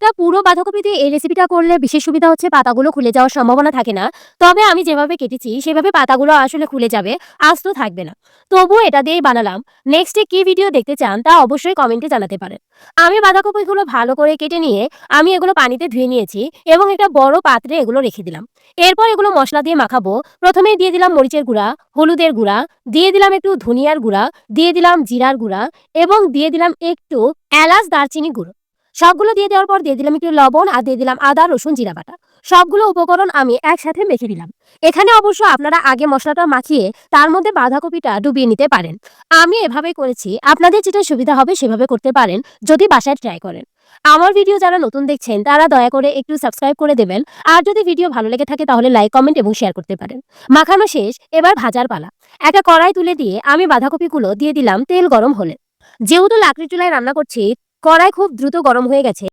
একটা পুরো বাঁধাকপি দিয়ে এই রেসিপিটা করলে বিশেষ সুবিধা হচ্ছে পাতাগুলো খুলে যাওয়ার সম্ভাবনা থাকে না। তবে আমি যেভাবে কেটেছি সেভাবে পাতাগুলো আসলে খুলে যাবে, আস্ত থাকবে না। তবুও এটা দিয়েই বানালাম। নেক্সট ডে কি ভিডিও দেখতে চান তা অবশ্যই কমেন্টে জানাতে পারেন। আমি বাঁধাকপিগুলো ভালো করে কেটে নিয়ে আমি এগুলো পানিতে ধুয়ে নিয়েছি এবং একটা বড় পাত্রে এগুলো রেখে দিলাম। এরপর এগুলো মশলা দিয়ে মাখাবো। প্রথমেই দিয়ে দিলাম মরিচের গুঁড়া, হলুদের গুঁড়া, দিয়ে দিলাম একটু ধনিয়ার গুঁড়া, দিয়ে দিলাম জিরার গুঁড়া এবং দিয়ে দিলাম একটু এলাচ দারচিনি গুঁড়ো। সবগুলো দিয়ে দেওয়ার পর দিয়ে দিলাম একটু লবণ আর দিয়ে দিলাম আদা রসুন জিরা বাটা। সবগুলো উপকরণ আমি একসাথে মেখে দিলাম। এখানে অবশ্য আপনারা আগে মশলাটা মাখিয়ে তার মধ্যে বাঁধাকপিটা ডুবিয়ে নিতে পারেন। আমি এভাবেই করেছি, আপনাদের যেটা সুবিধা হবে সেভাবে করতে পারেন যদি বাসায় ট্রাই করেন। আমার ভিডিও যারা নতুন দেখছেন তারা দয়া করে একটু সাবস্ক্রাইব করে দেবেন। আর যদি ভিডিও ভালো লেগে থাকে তাহলে লাইক কমেন্ট এবং শেয়ার করতে পারেন। মাখানো শেষ, এবার ভাজার পালা। একটা কড়াই তুলে দিয়ে আমি বাঁধাকপিগুলো দিয়ে দিলাম তেল গরম হলে। যেহেতু লাকড়ির চুলায় রান্না করছি, কড়াই খুব দ্রুত গরম হয়ে গেছে।